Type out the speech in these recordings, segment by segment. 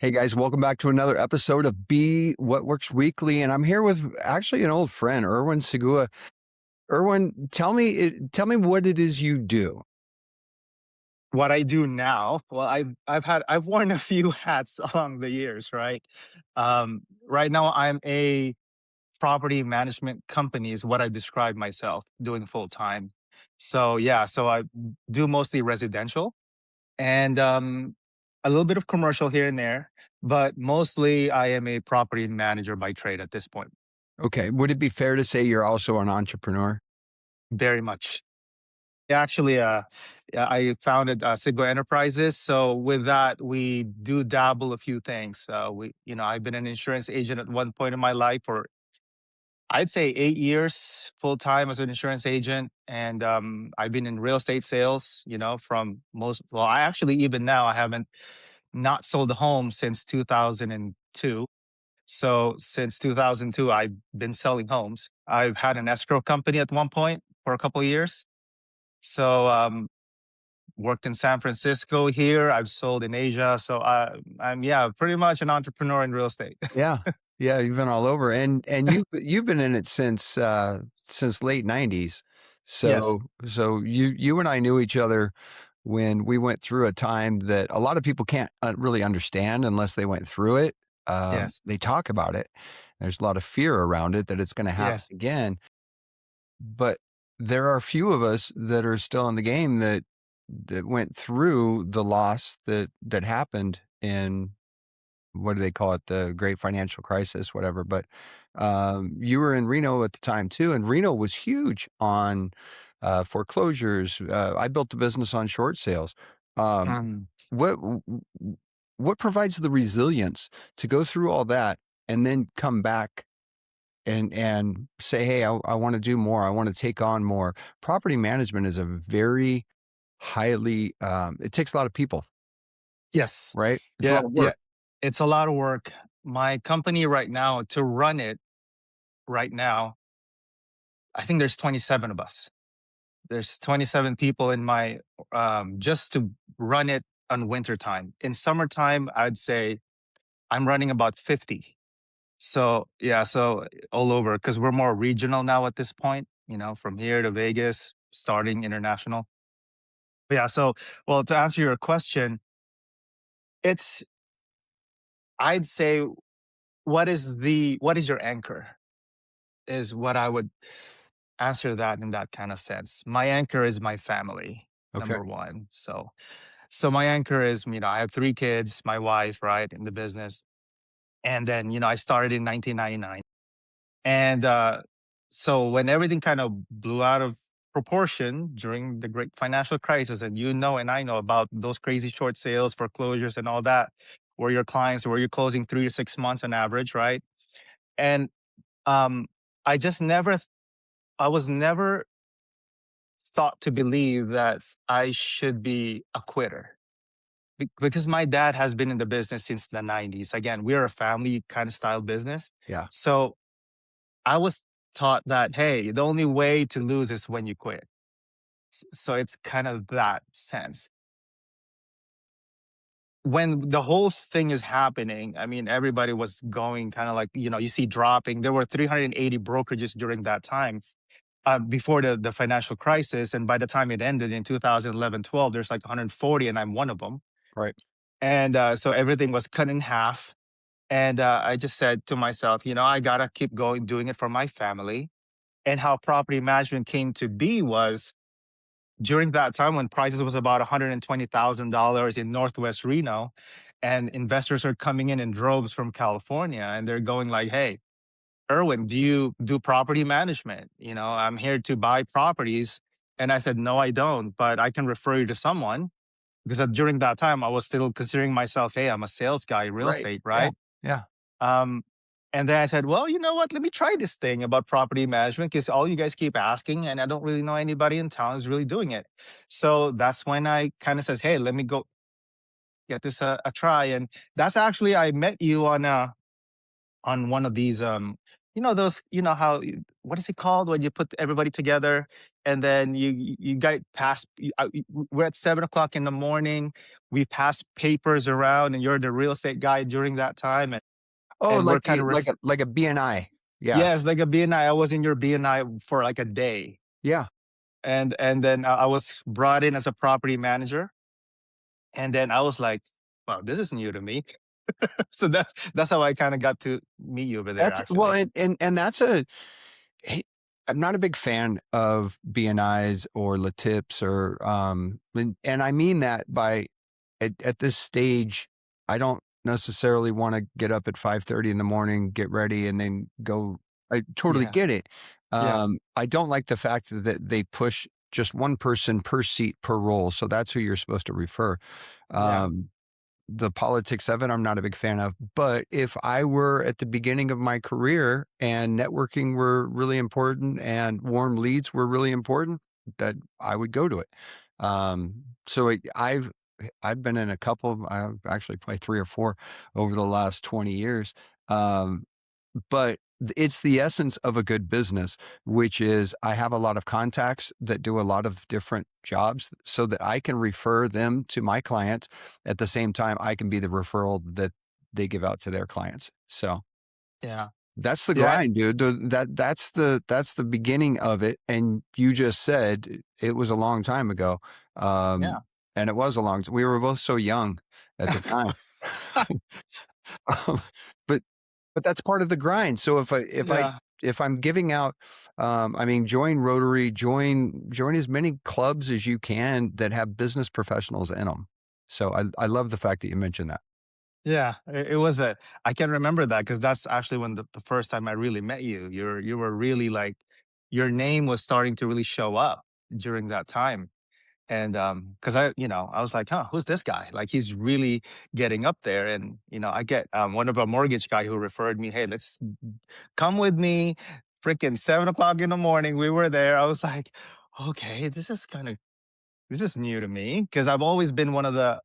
Hey guys, welcome back to another episode of Be What Works Weekly, and I'm here with actually an old friend, Erwin Sigua. Erwin, tell me what it is you do. What I do now, well, I've worn a few hats along the years, right? Right now, I'm a property management company is what I describe myself doing full time. So yeah, so I do mostly residential and a little bit of commercial here and there, but mostly I am a property manager by trade at this point. Okay, would it be fair to say you're also an entrepreneur? Very much. Yeah, actually, yeah, I founded Sigua Enterprises. So with that, we do dabble a few things. I've been an insurance agent at one point in my life for I'd say 8 years full time as an insurance agent, and I've been in real estate sales. From most. Well, I actually even now I haven't not sold a home since 2002. So since 2002, I've been selling homes. I've had an escrow company at one point for a couple of years. So worked in San Francisco here. I've sold in Asia. So I'm yeah, pretty much an entrepreneur in real estate. Yeah, yeah, you've been all over, and you've been in it since late '90s. Yes. So you and I knew each other when we went through a time that a lot of people can't really understand unless they went through it. Yes. They talk about it. There's a lot of fear around it that it's going to happen Yes. again. But there are a few of us that are still in the game that went through the loss that happened in, what do they call it, the great financial crisis, whatever. But you were in Reno at the time too, and Reno was huge on foreclosures. I built a business on short sales. Um, Um, what what provides the resilience to go through all that and then come back and say, hey, I want to do more, I want to take on more? Property management is a very highly it takes a lot of people, yes. right? It's a Yeah. lot of Yeah. work. It's a lot of work. My company right now, to run it right now, I think there's 27 of us. There's 27 people in my just to run it on winter time. In summertime, I'd say I'm running about 50. So yeah, so all over because we're more regional now at this point, from here to Vegas, starting international. Yeah, so well, to answer your question, it's I'd say what is your anchor is what I would answer that in that kind of sense. My anchor is my family, Okay. number one. So my anchor is, I have three kids, my wife, right, in the business. And then, I started in 1999. And so when everything kind of blew out of proportion during the great financial crisis, and and I know about those crazy short sales, foreclosures, and all that, where your clients where you're closing 3 to 6 months on average, right? And um, I just never, I was never thought to believe that I should be a quitter. Because my dad has been in the business since the 90s. Again, we're a family kind of style business. Yeah. So I was taught that, hey, the only way to lose is when you quit. So it's kind of that sense. When the whole thing is happening, I mean, everybody was going kind of like, you see dropping. There were 380 brokerages during that time before the financial crisis. And by the time it ended in 2011, 12, there's like 140, and I'm one of them. Right. And so everything was cut in half. And I just said to myself, I got to keep going, doing it for my family. And how property management came to be was during that time when prices was about $120,000 in Northwest Reno, and investors are coming in droves from California, and they're going like, "Hey, Erwin, do you do property management? I'm here to buy properties." And I said, "No, I don't, but I can refer you to someone." Because during that time, I was still considering myself, hey, I'm a sales guy, real Right. estate, Yeah. right? Yeah. Um, and then I said, well, you know what? Let me try this thing about property management because all you guys keep asking, and I don't really know anybody in town who's really doing it. So that's when I kind of says, hey, let me go get this a try. And that's actually I met you on one of these. those, how what is it called when you put everybody together, and then you get past we're at 7 o'clock in the morning, we pass papers around, and you're the real estate guy during that time, Oh, and we're kind of like a BNI. Yeah. yes, like a BNI. I was in your BNI for like a day, Yeah. and then I was brought in as a property manager, and then I was like, wow, this is new to me. So that's how I kind of got to meet you over there, That's well, actually. and that's a Hey, I'm not a big fan of BNIs or LATIPs and I mean that by at this stage, I don't necessarily want to get up at 5:30 in the morning, get ready, and then go. I totally Yeah, get it. yeah, I don't like the fact that they push just one person per seat per role, so that's who you're supposed to refer. yeah, Um, the politics of it, I'm not a big fan of. But if I were at the beginning of my career and networking were really important and warm leads were really important, that I would go to it. I've been in a couple. I've actually played three or four over the last 20 years. Um, but it's the essence of a good business, which is I have a lot of contacts that do a lot of different jobs so that I can refer them to my clients. At the same time, I can be the referral that they give out to their clients. So yeah, that's the yeah, grind, dude. That's the beginning of it. And you just said it was a long time ago. yeah. And it was a long we were both so young at the time. Um, but that's part of the grind. So Yeah, if I'm giving out, I mean, join Rotary, join as many clubs as you can that have business professionals in them. So I love the fact that you mentioned that. yeah. It was a. I can remember that because that's actually when the first time I really met you. You were really like, your name was starting to really show up during that time. And because I was like, huh, who's this guy? Like, he's really getting up there. And I get one of our mortgage guy who referred me, hey, let's come with me. Freaking 7 o'clock in the morning, we were there. I was like, okay, this is new to me because I've always been one of the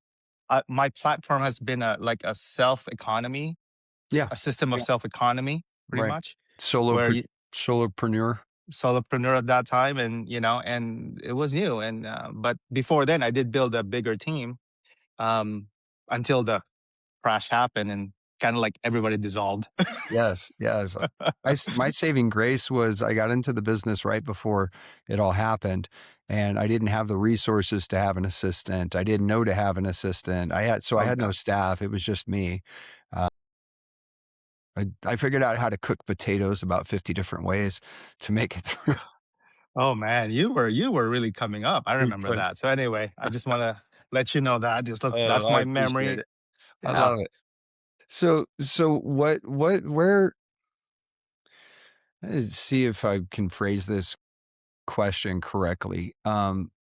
my platform has been a self economy, Yeah. a system of Yeah. self economy, pretty Right. much, Solo where you solopreneur. solopreneur at that time, and and it was new. And but before then, I did build a bigger team, um, until the crash happened and kind of like everybody dissolved. Yes. Yes. My saving grace was I got into the business right before it all happened, and I didn't have the resources to have an assistant. I didn't know to have an assistant. I Oh had no god. staff. It was just me. Uh, I figured out how to cook potatoes about 50 different ways to make it through. Oh man, you were really coming up. I remember But, that. So anyway, I just want to let you know that oh, that's I my appreciate memory. it. I Yeah. love it. So where let's see if I can phrase this question correctly.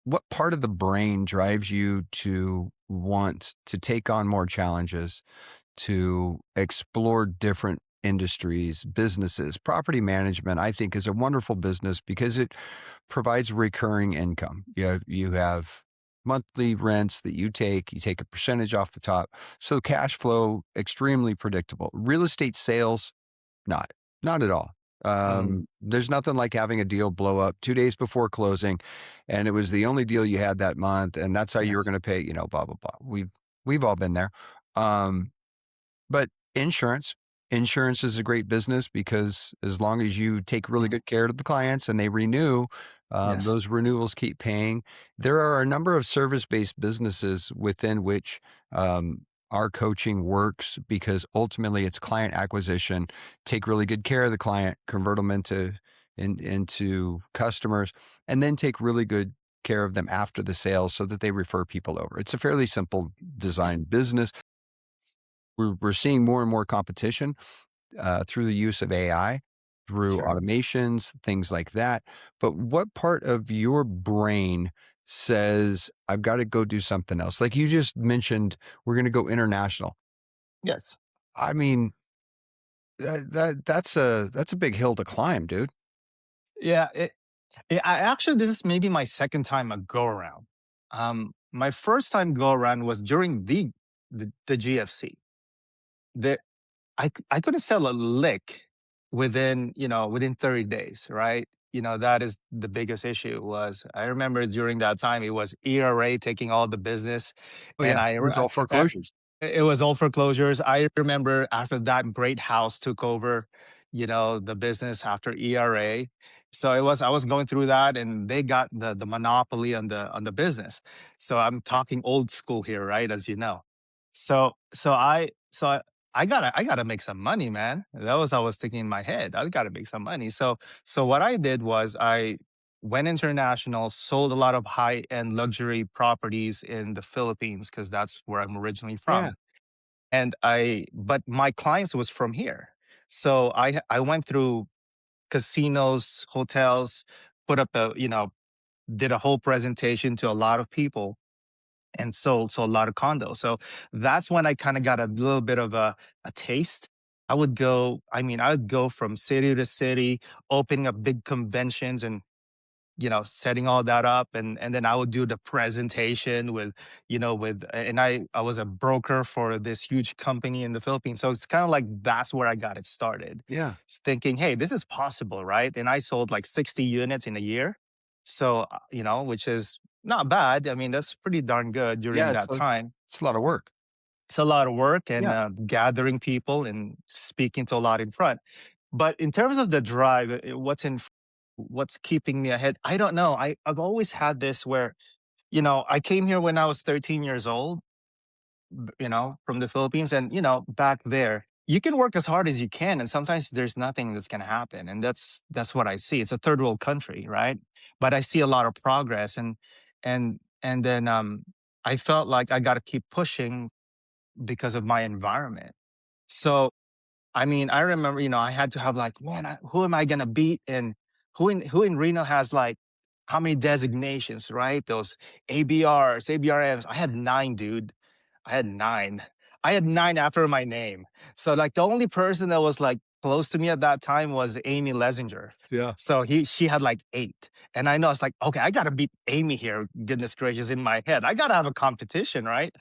What part of the brain drives you to want to take on more challenges, to explore different industries, businesses? Property management, I think, is a wonderful business because it provides recurring income. You have monthly rents that you take a percentage off the top. So cash flow, extremely predictable. Real estate sales, not, not at all. Mm, There's nothing like having a deal blow up 2 days before closing, and it was the only deal you had that month, and that's how you were yes. going to pay. Blah blah blah. We've all been there. Um, but insurance, insurance is a great business because as long as you take really Mm, good care of the clients and they renew, yes. those renewals keep paying. There are a number of service-based businesses within which our coaching works because ultimately it's client acquisition. Take really good care of the client, convert them into customers, and then take really good care of them after the sale so that they refer people over. It's a fairly simple design business. We're seeing more and more competition through the use of AI, through Sure. automations, things like that. But what part of your brain says, I've got to go do something else? Like you just mentioned, we're going to go international. Yes. I mean, that's a big hill to climb, dude. Yeah. I actually, this is maybe my second time a go around. My first time go around was during the GFC. The I couldn't sell a lick within, within 30 days, right? That is the biggest issue. Was I remember during that time it was ERA taking all the business, Oh, and yeah. I It was all foreclosures. it was all foreclosures. I remember after that great house took over, the business after ERA. So I was going through that, and they got the monopoly on the business. So I'm talking old school here, right? As you know. So I gotta make some money, man. That was I was thinking in my head. I gotta make some money. So what I did was I went international, sold a lot of high end luxury properties in the Philippines because that's where I'm originally Yeah. from. But my clients was from here. So I went through casinos, hotels, put up did a whole presentation to a lot of people and sold a lot of condos. So that's when I kind of got a little bit of a taste. I would go from city to city, opening up big conventions and setting all that up, and then I would do the presentation with and I was a broker for this huge company in the Philippines. So it's kind of like that's where I got it started. Yeah. Thinking, hey, this is possible, right? And I sold like 60 units in a year. So, which is not bad. I mean, that's pretty darn good during Yeah. that time. It's a lot of work. It's a lot of work and Yeah. gathering people and speaking to a lot in front. But in terms of the drive, what's keeping me ahead? I don't know. I've always had this where, I came here when I was 13 years old, from the Philippines. And, back there, you can work as hard as you can. And sometimes there's nothing that's going to happen. And that's what I see. It's a third world country, right? But I see a lot of progress. And then I felt like I got to keep pushing because of my environment. So I mean, I remember, I had to have like, man, who am I gonna beat? And who in Reno has like how many designations, right? Those ABRs, ABRMs. I had nine, dude. I had nine. I had nine after my name. So like the only person that was like close to me at that time was Amy Lesinger. Yeah. So she had like eight. And I know it's like, okay, I gotta beat Amy here. Goodness gracious, in my head. I gotta have a competition, right?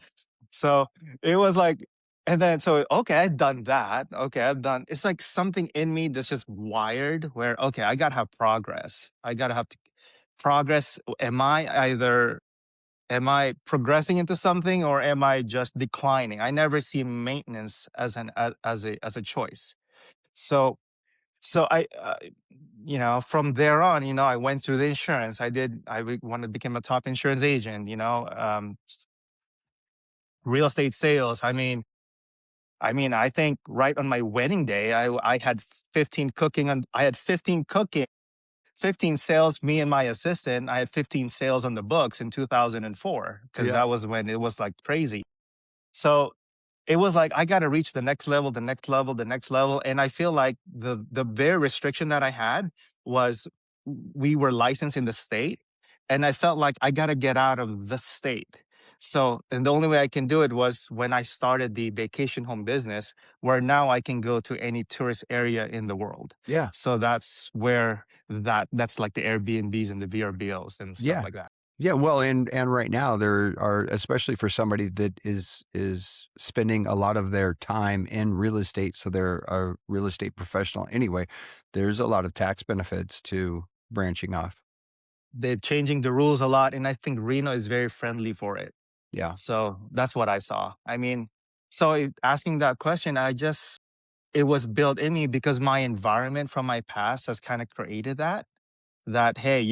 So it was like, and then so okay, I've done that. Okay, I've done. It's like something in me that's just wired. Where okay, I gotta have progress. I gotta have to progress. Am I progressing into something or am I just declining? I never see maintenance as a choice. So from there on, I went through the insurance. Wanted to become a top insurance agent. Real estate sales. I think right on my wedding day, I had 15 sales, me and my assistant. I had 15 sales on the books in 2004 because Yeah. that was when it was like crazy. So it was like I got to reach the next level, the next level, the next level, and I feel like the very restriction that I had was we were licensed in the state, and I felt like I got to get out of the state. So, and the only way I can do it was when I started the vacation home business, where now I can go to any tourist area in the world. Yeah. So that's where that's like the Airbnbs and the VRBOs and stuff Yeah. like that. Yeah, well, and right now there are, especially for somebody that is spending a lot of their time in real estate, so they're a real estate professional anyway. There's a lot of tax benefits to branching off. They're changing the rules a lot, and I think Reno is very friendly for it. Yeah, So that's what I saw. Asking that question, it was built in me because my environment from my past has kind of created that hey,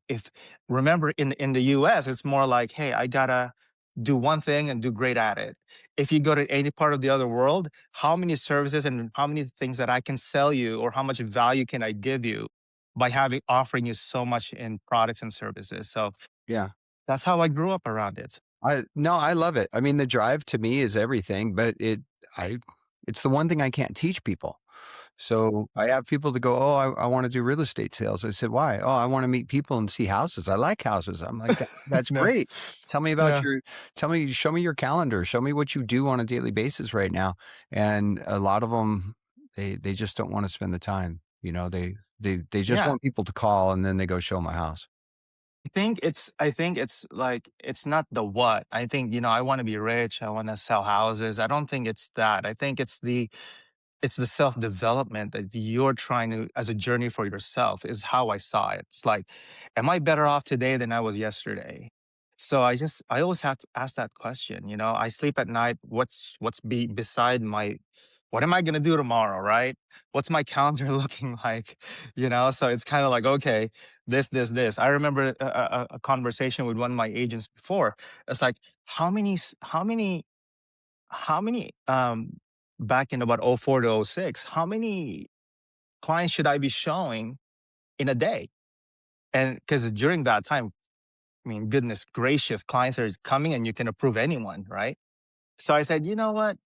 if remember in the US it's more like, hey, I gotta do one thing and do great at it. If you go to any part of the other world, how many services and how many things that I can sell you or how much value can I give you by having offering you so much in products and services. So yeah. that's how I grew up around it. I no, I love it. I mean, the drive to me is everything, but I it's the one thing I can't teach people. So I have people to go, oh, I want to do real estate sales. I said, why? Oh, I want to meet people and see houses. I like houses. I'm like, that's No. great. Tell me about Yeah. show me your calendar. Show me what you do on a daily basis right now. And a lot of them, they just don't want to spend the time. They just Yeah. want people to call and then they go show my house. I think it's like it's not the what. I think, I want to be rich, I want to sell houses. I don't think it's that. I think it's it's the self-development that you're trying to as a journey for yourself is how I saw it. It's like, am I better off today than I was yesterday? So I always have to ask that question. I sleep at night. What's beside my what am I gonna do tomorrow, right? What's my calendar looking like? So it's kind of like, okay, this. I remember a conversation with one of my agents before. It's like, how many back in about '04 to '06, how many clients should I be showing in a day? And because during that time, I mean, goodness gracious, clients are coming and you can approve anyone, right? So I said, you know what?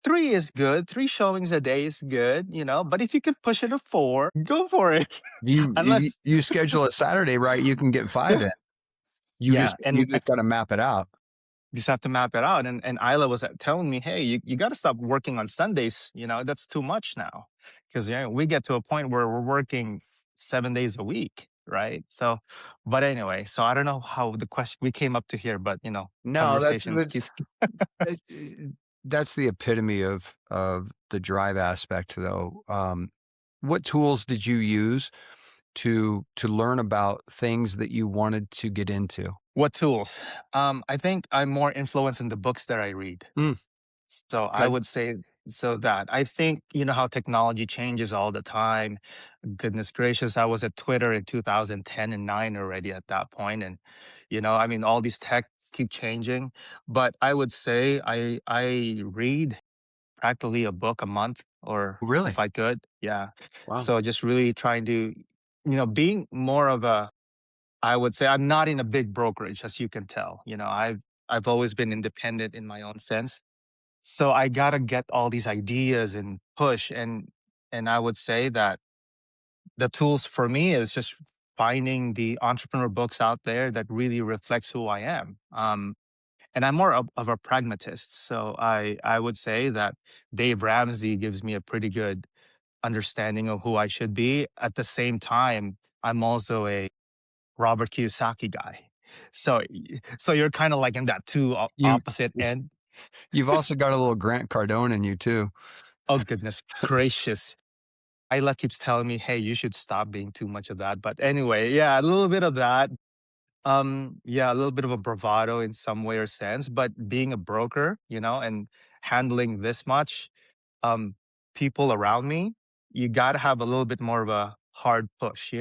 Three is good. Three showings a day is good, but if you can push it to four, go for it. You Unless, you schedule a Saturday, right, you can get 5 in. You yeah. just you And just gotta map it out. just have to map it out. And Isla was telling me, hey, you got to stop working on Sundays. That's too much now. Because we get to a point where we're working 7 days a week, right? So, but anyway, so I don't know how the question we came up to here, but No, conversations keeps. that's the epitome of the drive aspect, though. What tools did you use to learn about things that you wanted to get into? What tools? I think I'm more influenced in the books that I read. Mm, So I okay. would say so that I think how technology changes all the time. Goodness gracious, I was at Twitter in 2010 and 9 already at that point, and I mean, all these tech keep changing. But I would say I read practically a book a month, or if Really? I could, yeah. Wow. So just really trying to, being more of a. I would say I'm not in a big brokerage, as you can tell. I've always been independent in my own sense, so I gotta get all these ideas and push, and I would say that the tools for me is just finding the entrepreneur books out there that really reflects who I am. And I'm more of a pragmatist. So I would say that Dave Ramsey gives me a pretty good understanding of who I should be. At the same time, I'm also a Robert Kiyosaki guy. So you're kind of like in that two You opposite end. you've also got a little Grant Cardone in you too. Oh goodness gracious. Isla keeps telling me, "Hey, you should stop being too much of that." But anyway, yeah, a little bit of that. Yeah, a little bit of a bravado in some way or sense. But being a broker, and handling this much, um, people around me, you got to have a little bit more of a hard push.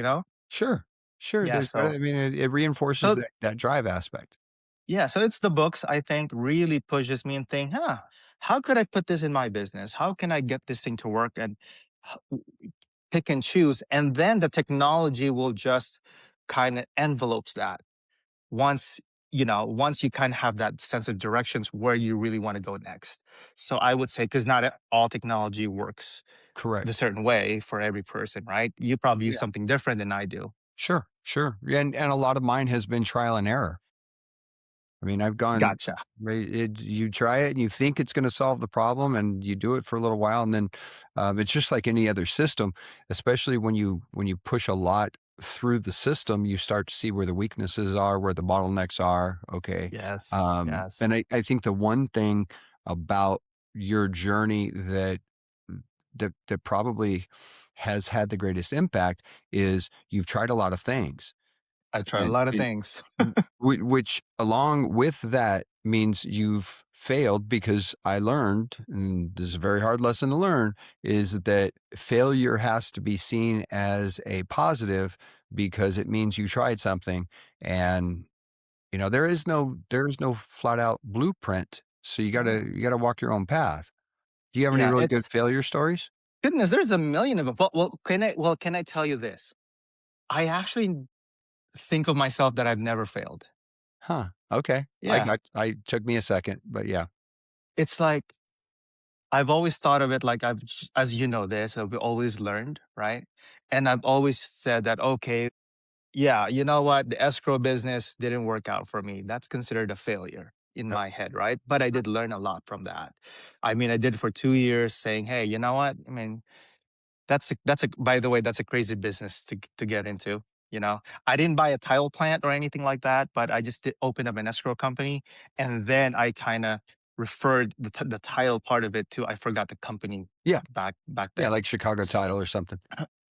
Sure. Sure, Yeah. there's gotta I mean, it reinforces So that drive aspect. yeah, so it's the books I think really pushes me and think, how could I put this in my business? How can I get this thing to work and h- pick and choose? And then the technology will just kind of envelopes that once, once you kind of have that sense of directions where you really want to go next. So I would say, because not all technology works the Correct. certain way for every person, right? You probably use Yeah. something different than I do. Sure, sure. And a lot of mine has been trial and error. I mean, I've gone Gotcha. right. You try it and you think it's going to solve the problem, and you do it for a little while, and then it's just like any other system. Especially when you push a lot through the system, you start to see where the weaknesses are, where the bottlenecks are. Okay, Yes. Yes. and I think the one thing about your journey that probably has had the greatest impact is you've tried a lot of things I tried a and, lot of and things. which along with that means you've failed because I learned, and this is a very hard lesson to learn, is that failure has to be seen as a positive because it means you tried something. And there is no flat out blueprint. So you gotta walk your own path. Do you have any Yeah, really good it's failure stories? goodness, there's a million of them. Well, can I tell you this? I actually think of myself that I've never failed. Huh. Okay. Yeah. I took me a second, but yeah. It's like I've always thought of it like as you know this, I've always learned, right? And I've always said that, okay, yeah, you know what? The escrow business didn't work out for me. That's considered a failure in Yep. my head, right? But I did learn a lot from that. I mean, I did it for 2 years saying, hey, you know what? I mean, by the way, that's a crazy business to get into. I didn't buy a tile plant or anything like that, but I just opened up an escrow company, and then I kind of referred the title part of it to, I forgot the company Yeah. back Yeah, then. like Chicago S- Title or something.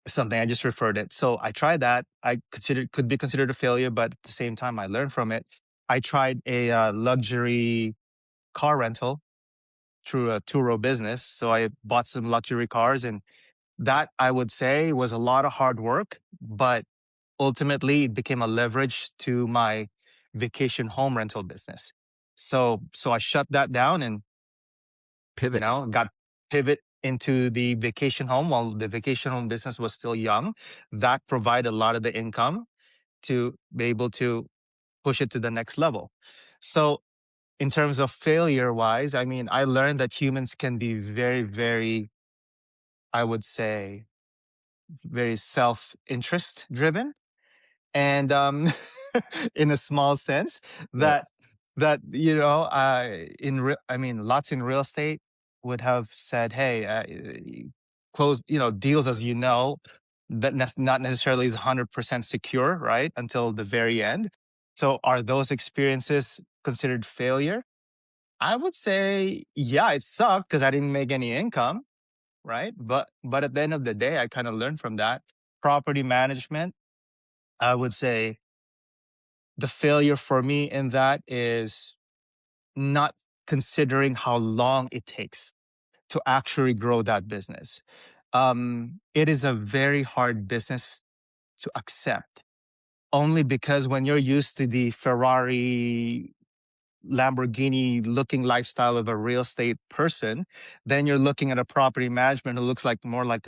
Something I just referred it. So I tried that. I considered could be considered a failure, but at the same time, I learned from it. I tried a luxury car rental through a two-row business. So I bought some luxury cars, and that I would say was a lot of hard work, but ultimately it became a leverage to my vacation home rental business. So I shut that down and Pivot. got pivot into the vacation home while the vacation home business was still young. That provided a lot of the income to be able to push it to the next level. So in terms of failure wise, I mean, I learned that humans can be very, very, I would say, very self interest driven. And in a small sense, that Yes. I mean, lots in real estate would have said, hey, close, deals, as you know, that not necessarily is 100% secure, right, until the very end. So are those experiences considered failure? I would say, yeah, it sucked because I didn't make any income, right? But at the end of the day, I kind of learned from that. Property management, I would say the failure for me in that is not considering how long it takes to actually grow that business. It is a very hard business to accept, only because when you're used to the Ferrari, Lamborghini looking lifestyle of a real estate person, then you're looking at a property management who looks like more like,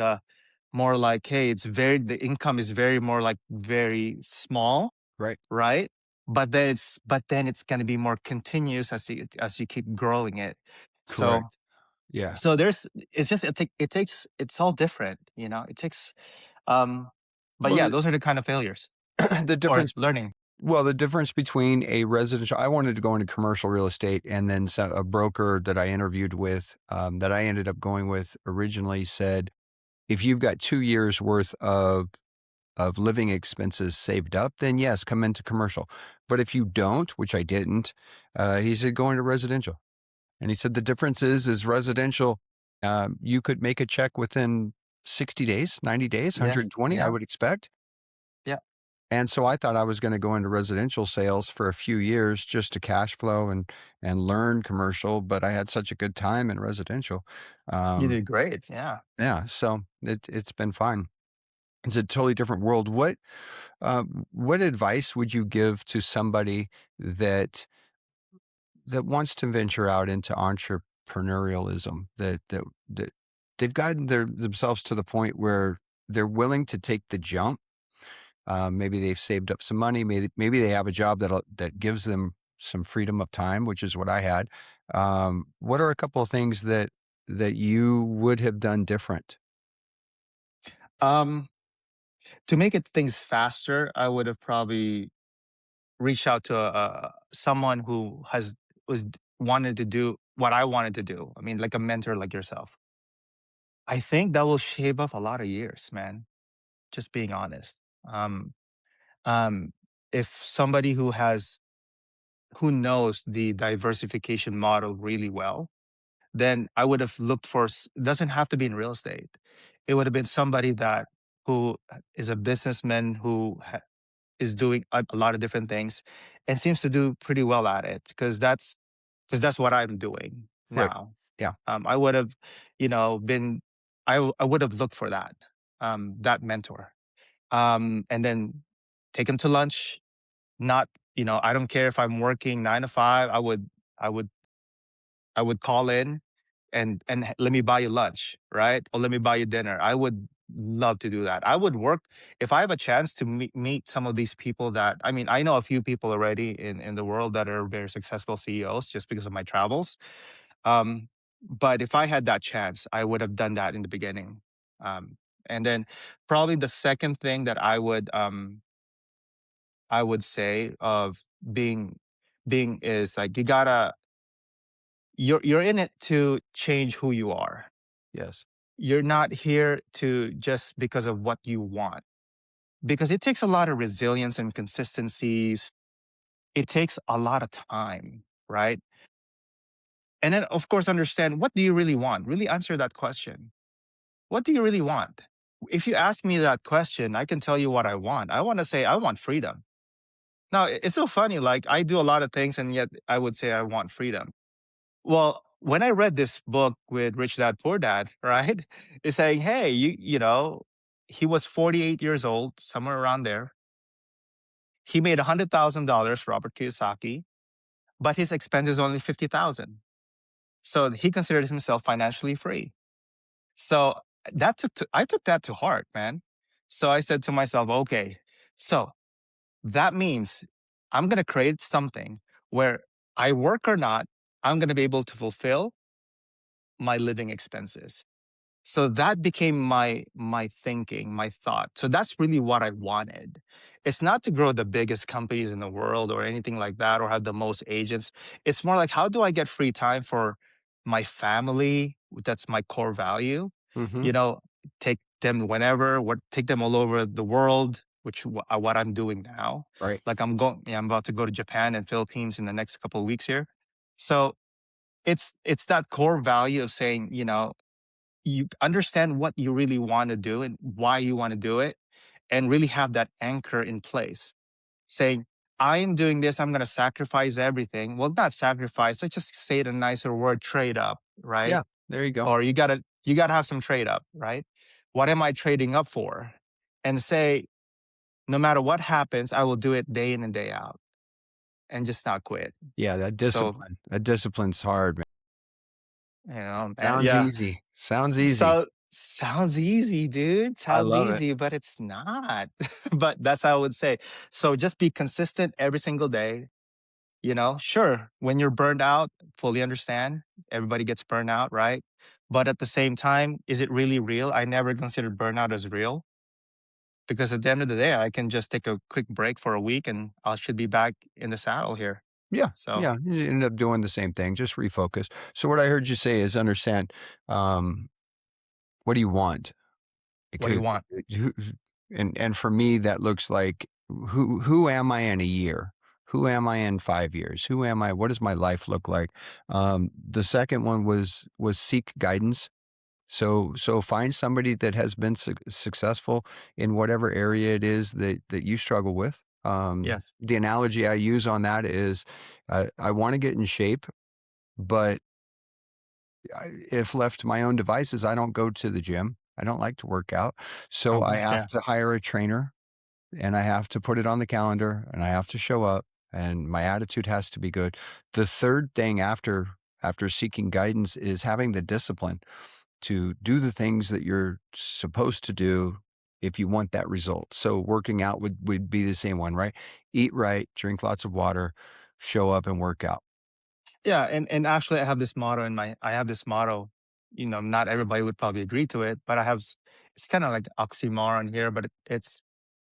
hey, the income is very more like very small, Right. right? But then it's going to be more continuous as you keep growing it. So Correct. Yeah. so there's it's just it takes it's all different, It takes um but Well, yeah, those are the kind of failures the or difference learning. well, the difference between a residential I wanted to go into commercial real estate, and then a broker that I interviewed with, that I ended up going with originally said, if you've got 2 years worth of living expenses saved up, then yes, come into commercial. But if you don't, which I didn't, he said, go into residential. And he said the difference is residential. You could make a check within 60 days, 90 days, Yes. 120, I Yeah. would expect. Yeah. And so I thought I was going to go into residential sales for a few years just to cash flow and learn commercial, but I had such a good time in residential. You Um, did great. Yeah. yeah, so it's been fine. It's a totally different world. Uh, what advice would you give to somebody that that wants to venture out into entrepreneurialism? That they've gotten themselves to the point where they're willing to take the jump. Maybe they've saved up some money. Maybe they have a job that gives them some freedom of time, which is what I had. What are a couple of things that you would have done different? Um to make it things faster, I would have probably reached out to someone who wanted to do what I wanted to do. I mean, like a mentor like yourself. I think that will shave off a lot of years, man. Just being honest. Um, um, if somebody who knows the diversification model really well, then I would have looked for. It doesn't have to be in real estate. It would have been somebody that who is a businessman who is doing a lot of different things and seems to do pretty well at it because that's what I'm doing Right. now. Yeah. I would have, been I would have looked for that mentor, and then take him to lunch. Not, I don't care if I'm working 9 to 5. I would I would call in and let me buy you lunch, right? Or let me buy you dinner. I would love to do that. I would work if I have a chance to meet some of these people that I mean, I know a few people already in the world that are very successful CEOs just because of my travels. But if I had that chance, I would have done that in the beginning. And then probably the second thing that I would say of being being is like you're in it to change who you are. Yes. You're not here to just because of what you want. Because it takes a lot of resilience and consistencies. It takes a lot of time, right? And then, of course, understand, what do you really want? Really answer that question. What do you really want? If you ask me that question, I can tell you what I want. I want to say, I want freedom. Now, it's so funny. Like, I do a lot of things, and yet I would say I want freedom. Well, when I read this book with Rich Dad Poor Dad, right? It's saying, hey, he was 48 years old, somewhere around there. He made $100,000, Robert Kiyosaki, but his expenses only 50,000. So he considered himself financially free. So I took that to heart, man. So I said to myself, okay, so that means I'm going to create something where I work or not, I'm going to be able to fulfill my living expenses. So that became my thinking, my thought. So that's really what I wanted. It's not to grow the biggest companies in the world or anything like that, or have the most agents. It's more like, how do I get free time for my family? That's my core value. Hmm. You know, take them whenever, take them all over the world, which what I'm doing now. Right. Like I'm about to go to Japan and Philippines in the next couple of weeks here. So it's that core value of saying, you understand what you really want to do and why you want to do it, and really have that anchor in place, saying, I am doing this, I'm going to sacrifice everything. Well, not sacrifice, let's just say it a nicer word, trade up, right? Yeah. There you go. Or you got to have some trade up, right? What am I trading up for? And say, no matter what happens, I will do it day in and day out, and just not quit. Yeah. So, That discipline's hard, man. and Sounds yeah. easy. Sounds easy. So sounds easy, dude. I Sounds love it. easy, but it's not. But that's how I would say. So just be consistent every single day. Sure, when you're burned out, fully understand. Everybody gets burned out, right? But at the same time, is it really real? I never considered burnout as real, because at the end of the day, I can just take a quick break for a week and I should be back in the saddle here. Yeah. So, Yeah. You end up doing the same thing. Just refocus. So what I heard you say is understand, um, what do you want? what do you Because want? and for me, that looks like who am I in a year? Who am I in 5 years? Who am I? What does my life look like? The second one was seek guidance. So find somebody that has been successful in whatever area it is that you struggle with. Yes. The analogy I use on that is, I want to get in shape, but if left to my own devices, I don't go to the gym. I don't like to work out. So I have Yeah. to hire a trainer, and I have to put it on the calendar, and I have to show up, and my attitude has to be good. The third thing after seeking guidance is having the discipline to do the things that you're supposed to do if you want that result. So working out would be the same one, right? Eat right, drink lots of water, show up and work out. Yeah, and actually, I have this motto. Not everybody would probably agree to it, but it's kind of like oxymoron here, but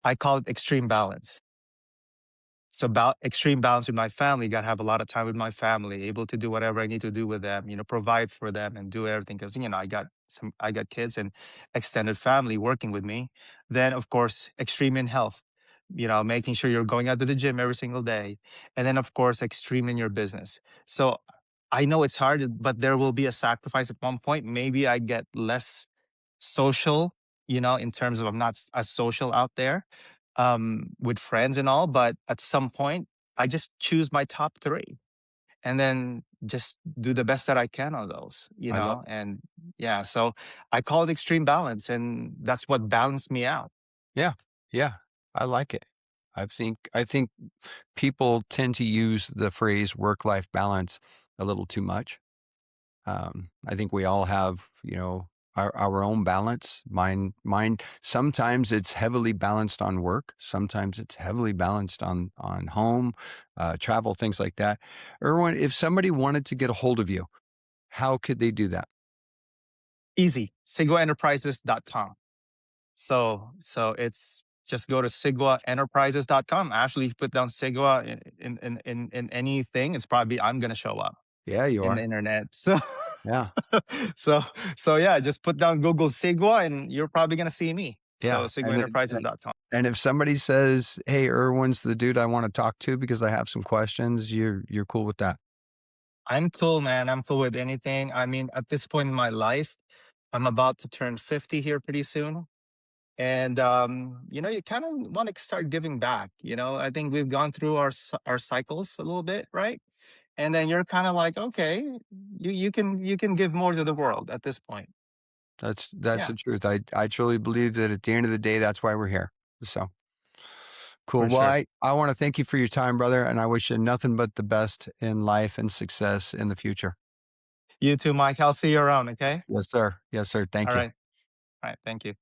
I call it extreme balance. So about extreme balance with my family, got to have a lot of time with my family, able to do whatever I need to do with them, provide for them and do everything, because I got kids and extended family working with me. Then of course, extreme in health, making sure you're going out to the gym every single day. And then of course, extreme in your business. So I know it's hard, but there will be a sacrifice at one point. Maybe I get less social, in terms of I'm not as social out there, with friends and all. But at some point, I just choose my top three and then just do the best that I can on those, I love and yeah. So I call it extreme balance, and that's what balanced me out. Yeah, yeah, I like it. I think people tend to use the phrase work-life balance a little too much. I think we all have, our own balance. Mine. Sometimes it's heavily balanced on work. Sometimes it's heavily balanced on home, travel, things like that. Erwin, if somebody wanted to get a hold of you, how could they do that? Easy. SiguaEnterprises.com. So it's just go to SiguaEnterprises.com. Actually, if you put down Sigua in anything, it's probably I'm gonna show up Yeah, you in the are. internet. So Yeah, so so yeah, just put down Google Sigua and you're probably gonna see me. So yeah. SiguaEnterprises.com. And if somebody says, "Hey, Erwin's the dude I want to talk to because I have some questions," you're cool with that. I'm cool, man. I'm cool with anything. I mean, at this point in my life, I'm about to turn 50 here pretty soon. And you kind of want to start giving back. I think we've gone through our cycles a little bit, right? And then you're kind of like, okay, you can give more to the world at this point. That's Yeah, the truth. I truly believe that at the end of the day, that's why we're here. So cool. for Well, sure. I want to thank you for your time, brother, and I wish you nothing but the best in life and success in the future. You too, Mike. I'll see you around. Okay. Yes, sir. Yes, sir. All Thank you. right. All right. Thank you.